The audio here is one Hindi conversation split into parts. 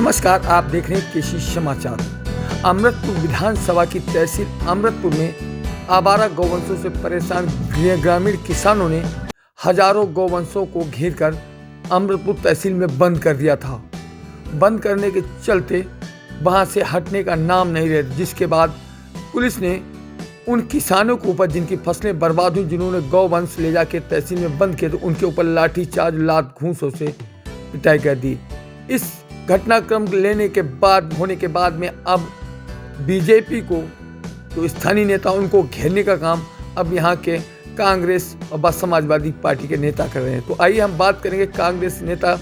नमस्कार, आप देख रहे हैं केसी समाचार। अमृतपुर विधानसभा की तहसील अमृतपुर में आवारा गौवंशों से परेशान ग्रामीण किसानों ने हजारों गौवंशों को घेरकर अमृतपुर तहसील में बंद कर दिया था। बंद करने के चलते वहां से हटने का नाम नहीं रहे, जिसके बाद पुलिस ने उन किसानों के ऊपर जिनकी फसलें बर्बाद हुई, जिन्होंने गौवंश ले जाके तहसील में बंद किए, तो उनके ऊपर लाठीचार्ज, लात घूंसों से पिटाई कर दी। इस घटनाक्रम होने के बाद में अब बीजेपी को तो स्थानीय नेता उनको घेरने का काम अब यहाँ के कांग्रेस और समाजवादी पार्टी के नेता कर रहे हैं। तो आइए हम बात करेंगे कांग्रेस नेता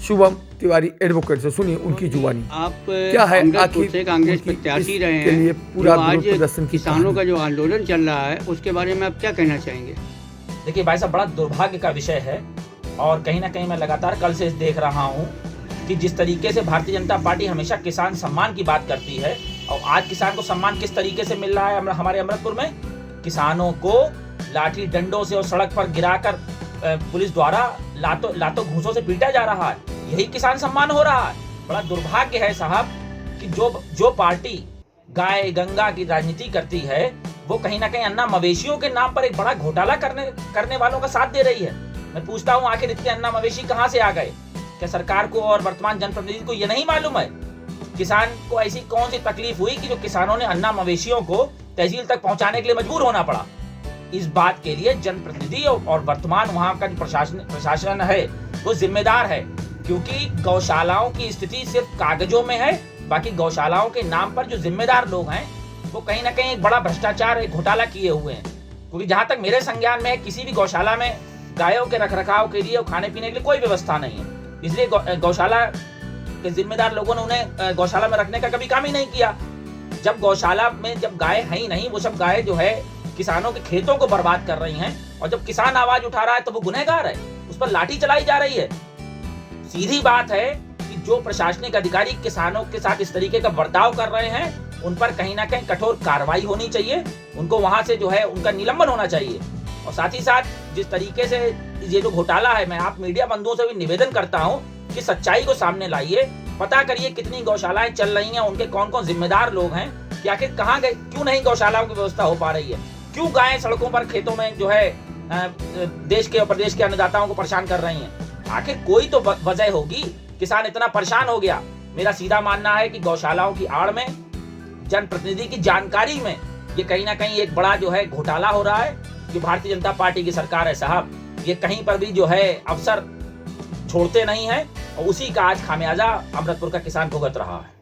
शुभम तिवारी एडवोकेट से। सुनिए उनकी जुबानी। आप क्या है आखिर कांग्रेस प्रत्याशी रहे हैं, के लिए पूरा आज प्रदर्शन किसानों का जो आंदोलन चल रहा है उसके बारे में आप क्या कहना चाहेंगे? देखिए भाई साहब, बड़ा दुर्भाग्य का विषय है और कहीं ना कहीं मैं लगातार कल से देख रहा हूँ कि जिस तरीके से भारतीय जनता पार्टी हमेशा किसान सम्मान की बात करती है, और आज किसान को सम्मान किस तरीके से मिल रहा है हमारे अमृतपुर में, किसानों को लाठी डंडों से और सड़क पर गिराकर पुलिस द्वारा लातों घूंसों से पीटा जा रहा है। यही किसान सम्मान हो रहा है। बड़ा दुर्भाग्य है साहब कि जो पार्टी गाय गंगा की राजनीति करती है वो कहीं ना कहीं अन्ना मवेशियों के नाम पर एक बड़ा घोटाला करने वालों का साथ दे रही है। मैं पूछता हूँ, आखिर इतने अन्ना मवेशी कहाँ से आ गए? क्या सरकार को और वर्तमान जनप्रतिनिधि को ये नहीं मालूम है किसान को ऐसी कौन सी तकलीफ हुई कि जो किसानों ने अन्ना मवेशियों को तहसील तक पहुंचाने के लिए मजबूर होना पड़ा? इस बात के लिए जनप्रतिनिधि और वर्तमान वहां का जो प्रशासन है वो जिम्मेदार है, क्योंकि गौशालाओं की स्थिति सिर्फ कागजों में है। बाकी गौशालाओं के नाम पर जो जिम्मेदार लोग हैं वो कहीं ना कहीं एक बड़ा भ्रष्टाचार, एक घोटाला किए हुए हैं। क्योंकि जहां तक मेरे संज्ञान में है, किसी भी गौशाला में गायों के रखरखाव के लिए और खाने पीने के लिए कोई व्यवस्था नहीं है। इसलिए गौशाला के जिम्मेदार लोगों ने उन्हें गौशाला में रखने का कभी काम ही नहीं किया। जब गौशाला में जब गाय है ही नहीं, वो सब गाय जो है किसानों के खेतों को बर्बाद कर रही हैं, और जब किसान आवाज उठा रहा है तो वो गुनहगार है, उस पर लाठी चलाई जा रही है। सीधी बात है कि जो प्रशासनिक अधिकारी किसानों के साथ इस तरीके का बर्ताव कर रहे हैं उन पर कहीं ना कहीं कठोर कार्रवाई होनी चाहिए। उनको वहां से जो है उनका निलंबन होना चाहिए। और साथ ही साथ जिस तरीके से ये जो घोटाला है, मैं आप मीडिया बंधुओं से भी निवेदन करता हूं कि सच्चाई को सामने लाइए, पता करिए कितनी गौशालाएं चल रही हैं, उनके कौन कौन जिम्मेदार लोग हैं, कि आखिर कहाँ गए, क्यों नहीं गौशालाओं की व्यवस्था हो पा रही है, क्यों गायें सड़कों पर खेतों में जो है देश के और प्रदेश के अन्नदाताओं को परेशान कर रही हैं। आखिर कोई तो वजह होगी, किसान इतना परेशान हो गया। मेरा सीधा मानना है कि गौशालाओं की आड़ में, जनप्रतिनिधि की जानकारी में ये कहीं ना कहीं एक बड़ा जो है घोटाला हो रहा है। जो भारतीय जनता पार्टी की सरकार है साहब, ये कहीं पर भी जो है अवसर छोड़ते नहीं है, और उसी का आज खामियाजा अमृतपुर का किसान भुगत रहा है।